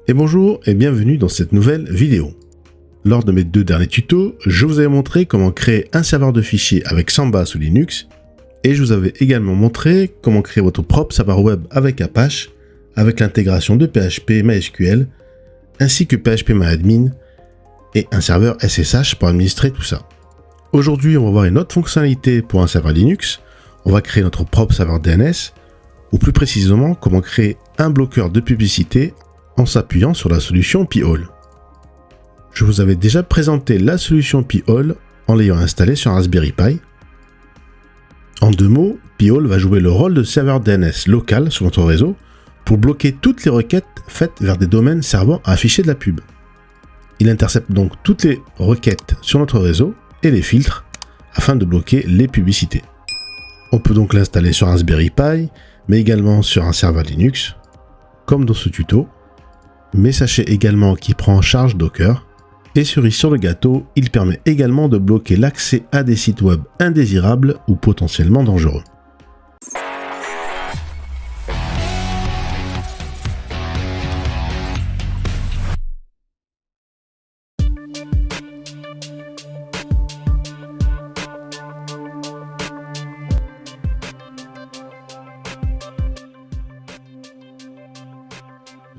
Et bonjour et bienvenue dans cette nouvelle vidéo. Lors de mes deux derniers tutos, je vous avais montré comment créer un serveur de fichiers avec Samba sous Linux et je vous avais également montré comment créer votre propre serveur web avec Apache avec l'intégration de PHP MySQL ainsi que PHPMyAdmin et un serveur SSH pour administrer tout ça. Aujourd'hui, on va voir une autre fonctionnalité pour un serveur Linux. On va créer notre propre serveur DNS ou plus précisément comment créer un bloqueur de publicité en s'appuyant sur la solution P-Hole. Je vous avais déjà présenté la solution P-Hole en l'ayant installée sur un Raspberry Pi. En deux mots, P-Hole va jouer le rôle de serveur DNS local sur notre réseau pour bloquer toutes les requêtes faites vers des domaines servant à afficher de la pub. Il intercepte donc toutes les requêtes sur notre réseau et les filtre afin de bloquer les publicités. On peut donc l'installer sur un Raspberry Pi, mais également sur un serveur Linux, comme dans ce tuto. Mais sachez également qu'il prend en charge Docker, et cerise sur le gâteau, il permet également de bloquer l'accès à des sites web indésirables ou potentiellement dangereux.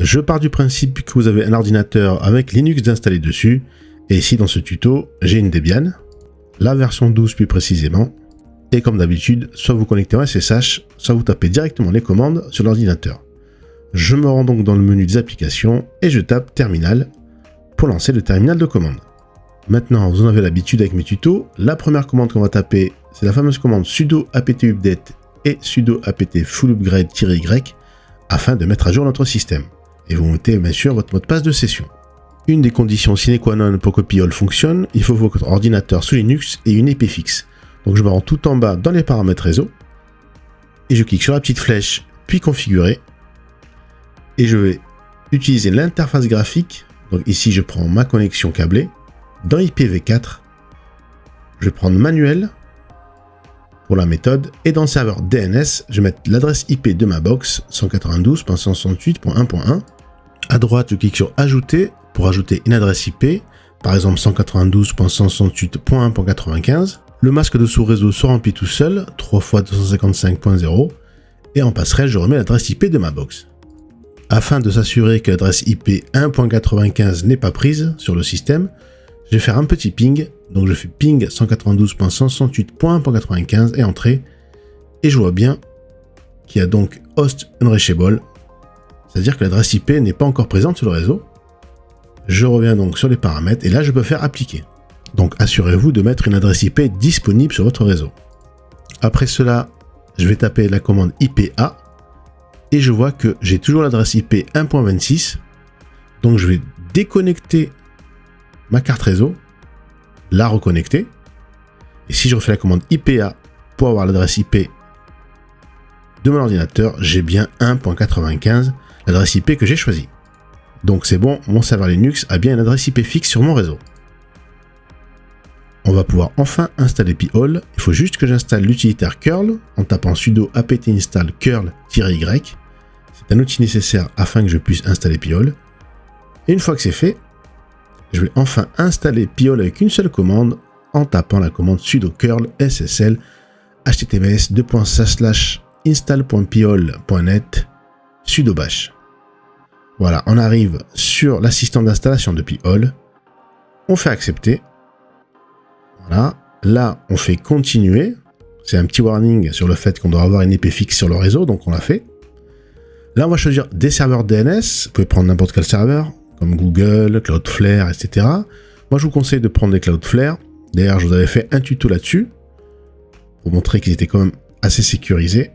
Je pars du principe que vous avez un ordinateur avec Linux installé dessus, et ici dans ce tuto, j'ai une Debian, la version 12 plus précisément, et comme d'habitude, soit vous connectez en SSH, soit vous tapez directement les commandes sur l'ordinateur. Je me rends donc dans le menu des applications, et je tape terminal, pour lancer le terminal de commande. Maintenant, vous en avez l'habitude avec mes tutos, la première commande qu'on va taper, c'est la fameuse commande sudo apt update et sudo apt full upgrade-y, afin de mettre à jour notre système. Et vous mettez bien sûr votre mot de passe de session. Une des conditions sine qua non pour que P-Hole fonctionne, il faut que votre ordinateur sous Linux ait une IP fixe. Donc je me rends tout en bas dans les paramètres réseau, et je clique sur la petite flèche, puis configurer, et je vais utiliser l'interface graphique. Donc ici je prends ma connexion câblée, dans IPv4, je vais prendre manuel pour la méthode, et dans le serveur DNS, je vais mettre l'adresse IP de ma box 192.168.1.1. À droite, je clique sur ajouter pour ajouter une adresse IP, par exemple 192.168.1.95. Le masque de sous-réseau se remplit tout seul, 3 fois 255.0, et en passerelle, je remets l'adresse IP de ma box. Afin de s'assurer que l'adresse IP 1.95 n'est pas prise sur le système, je vais faire un petit ping, donc je fais ping 192.168.1.95 et entrée, et je vois bien qu'il y a donc host unreachable, c'est-à-dire que l'adresse IP n'est pas encore présente sur le réseau. Je reviens donc sur les paramètres, et là je peux faire appliquer. Donc assurez-vous de mettre une adresse IP disponible sur votre réseau. Après cela, je vais taper la commande IPA, et je vois que j'ai toujours l'adresse IP 1.26, donc je vais déconnecter ma carte réseau, la reconnecter, et si je refais la commande IPA pour avoir l'adresse IP de mon ordinateur, j'ai bien 1.95, l'adresse IP que j'ai choisie. Donc c'est bon, mon serveur Linux a bien une adresse IP fixe sur mon réseau. On va pouvoir enfin installer P-Hole. Il faut juste que j'installe l'utilitaire curl en tapant sudo apt install curl-y. C'est un outil nécessaire afin que je puisse installer P-Hole. Et une fois que c'est fait, je vais enfin installer P-Hole avec une seule commande en tapant la commande sudo curl ssl https://install.phole.net sudo bash. Voilà, on arrive sur l'assistant d'installation de P-Hole. On fait accepter. Voilà, là on fait continuer. C'est un petit warning sur le fait qu'on doit avoir une IP fixe sur le réseau, donc on l'a fait. Là on va choisir des serveurs DNS. Vous pouvez prendre n'importe quel serveur, comme Google, Cloudflare, etc. Moi, je vous conseille de prendre des Cloudflare. D'ailleurs, je vous avais fait un tuto là-dessus pour montrer qu'ils étaient quand même assez sécurisés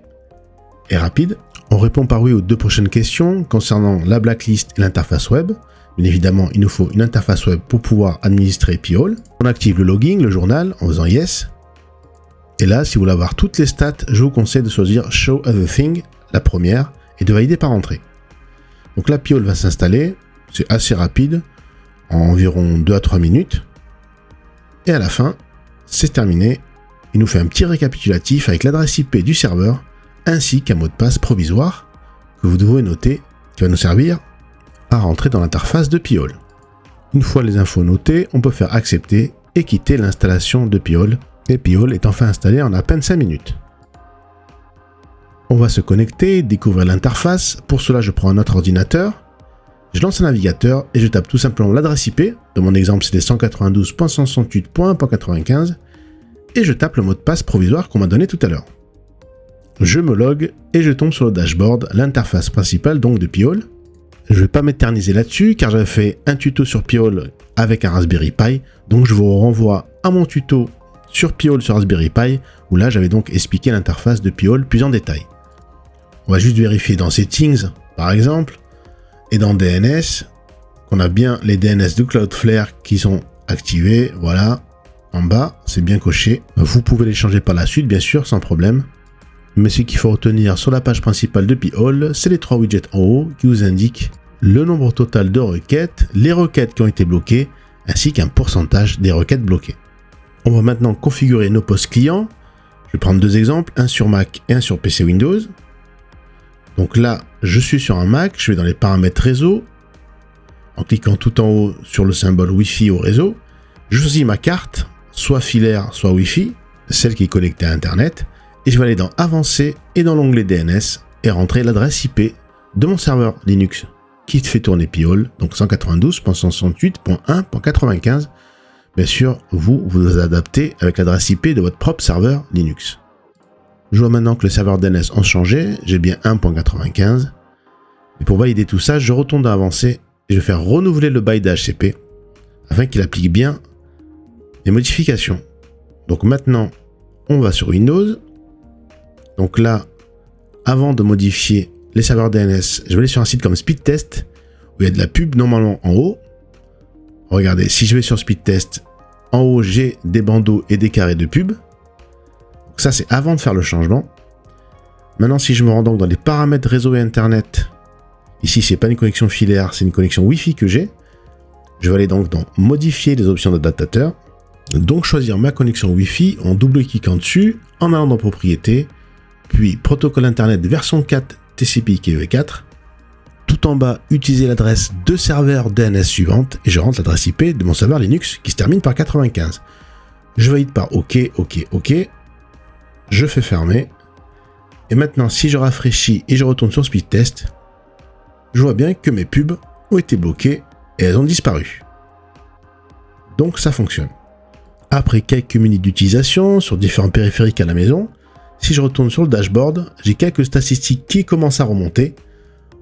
et rapides. On répond par oui aux deux prochaines questions concernant la blacklist et l'interface web. Bien évidemment, il nous faut une interface web pour pouvoir administrer P-Hole. On active le logging, le journal, en faisant yes. Et là, si vous voulez avoir toutes les stats, je vous conseille de choisir Show Everything, la première, et de valider par entrée. Donc là, P-Hole va s'installer. C'est assez rapide, en environ 2 à 3 minutes. Et à la fin, c'est terminé. Il nous fait un petit récapitulatif avec l'adresse IP du serveur, ainsi qu'un mot de passe provisoire que vous devrez noter, qui va nous servir à rentrer dans l'interface de Pi-hole. Une fois les infos notées, on peut faire accepter et quitter l'installation de Pi-hole. Et Pi-hole est enfin installé en à peine 5 minutes. On va se connecter, découvrir l'interface. Pour cela, je prends un autre ordinateur, je lance un navigateur et je tape tout simplement l'adresse IP. Dans mon exemple, c'était 192.168.1.95 et je tape le mot de passe provisoire qu'on m'a donné tout à l'heure. Je me log et je tombe sur le dashboard, l'interface principale donc de Pi-hole. Je ne vais pas m'éterniser là-dessus car j'avais fait un tuto sur Pi-hole avec un Raspberry Pi, donc je vous renvoie à mon tuto sur Pi-hole sur Raspberry Pi où là j'avais donc expliqué l'interface de Pi-hole plus en détail. On va juste vérifier dans Settings par exemple et dans DNS qu'on a bien les DNS de Cloudflare qui sont activés, voilà, en bas, c'est bien coché. Vous pouvez les changer par la suite bien sûr sans problème. Mais ce qu'il faut retenir sur la page principale de Pi-hole, c'est les 3 widgets en haut qui vous indiquent le nombre total de requêtes, les requêtes qui ont été bloquées, ainsi qu'un pourcentage des requêtes bloquées. On va maintenant configurer nos postes clients. Je vais prendre deux exemples, un sur Mac et un sur PC Windows. Donc là, je suis sur un Mac, je vais dans les paramètres réseau. En cliquant tout en haut sur le symbole Wi-Fi au réseau, je choisis ma carte, soit filaire, soit Wi-Fi, celle qui est connectée à Internet. Et je vais aller dans Avancé et dans l'onglet DNS et rentrer l'adresse IP de mon serveur Linux qui fait tourner Pi-hole, donc 192.168.1.95. Bien sûr, vous adaptez avec l'adresse IP de votre propre serveur Linux. Je vois maintenant que le serveur DNS a changé, j'ai bien 1.95. Et pour valider tout ça, je retourne dans Avancé et je vais faire renouveler le bail d'HCP afin qu'il applique bien les modifications. Donc maintenant, on va sur Windows. Donc là, avant de modifier les serveurs DNS, je vais aller sur un site comme Speedtest, où il y a de la pub normalement en haut. Regardez, si je vais sur Speedtest, en haut j'ai des bandeaux et des carrés de pub. Donc ça c'est avant de faire le changement. Maintenant si je me rends donc dans les paramètres réseau et internet, ici c'est pas une connexion filaire, c'est une connexion Wi-Fi que j'ai. Je vais aller donc dans modifier les options d'adaptateur. Donc choisir ma connexion Wi-Fi en double-cliquant dessus, en allant dans propriétés, puis protocole internet version 4 TCP/IP v4. Tout en bas, utiliser l'adresse de serveur DNS suivante et je rentre l'adresse IP de mon serveur Linux qui se termine par 95. Je valide par OK. Je fais fermer. Et maintenant, si je rafraîchis et je retourne sur Speedtest, je vois bien que mes pubs ont été bloquées et elles ont disparu. Donc ça fonctionne. Après quelques minutes d'utilisation sur différents périphériques à la maison, si je retourne sur le dashboard, j'ai quelques statistiques qui commencent à remonter,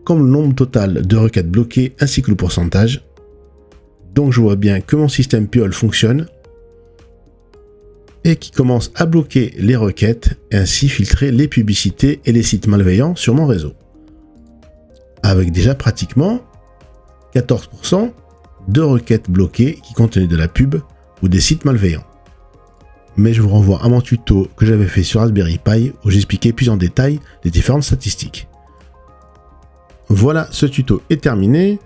comme le nombre total de requêtes bloquées ainsi que le pourcentage. Donc je vois bien que mon système Pi-hole fonctionne et qui commence à bloquer les requêtes et ainsi filtrer les publicités et les sites malveillants sur mon réseau. Avec déjà pratiquement 14% de requêtes bloquées qui contenaient de la pub ou des sites malveillants. Mais je vous renvoie à mon tuto que j'avais fait sur Raspberry Pi où j'expliquais plus en détail les différentes statistiques. Voilà, ce tuto est terminé.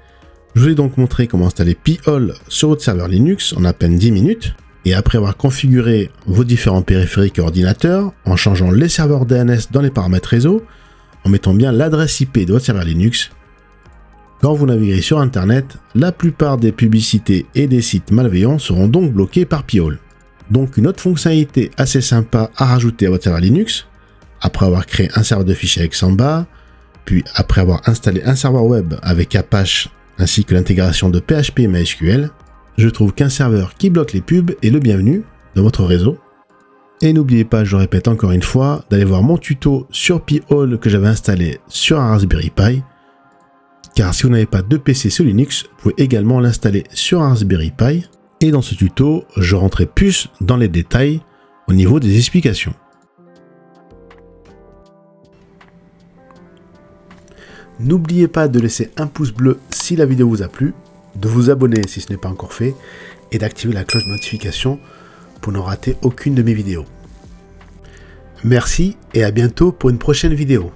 Je vous ai donc montré comment installer Pi-hole sur votre serveur Linux en à peine 10 minutes. Et après avoir configuré vos différents périphériques et ordinateurs, en changeant les serveurs DNS dans les paramètres réseau, en mettant bien l'adresse IP de votre serveur Linux, quand vous naviguerez sur Internet, la plupart des publicités et des sites malveillants seront donc bloqués par Pi-hole. Donc une autre fonctionnalité assez sympa à rajouter à votre serveur Linux, après avoir créé un serveur de fichiers avec Samba, puis après avoir installé un serveur web avec Apache ainsi que l'intégration de PHP et MySQL, je trouve qu'un serveur qui bloque les pubs est le bienvenu dans votre réseau. Et n'oubliez pas, je le répète encore une fois, d'aller voir mon tuto sur Pi-hole que j'avais installé sur un Raspberry Pi, car si vous n'avez pas de PC sur Linux, vous pouvez également l'installer sur un Raspberry Pi. Et dans ce tuto, je rentrerai plus dans les détails au niveau des explications. N'oubliez pas de laisser un pouce bleu si la vidéo vous a plu, de vous abonner si ce n'est pas encore fait, et d'activer la cloche de notification pour ne rater aucune de mes vidéos. Merci et à bientôt pour une prochaine vidéo.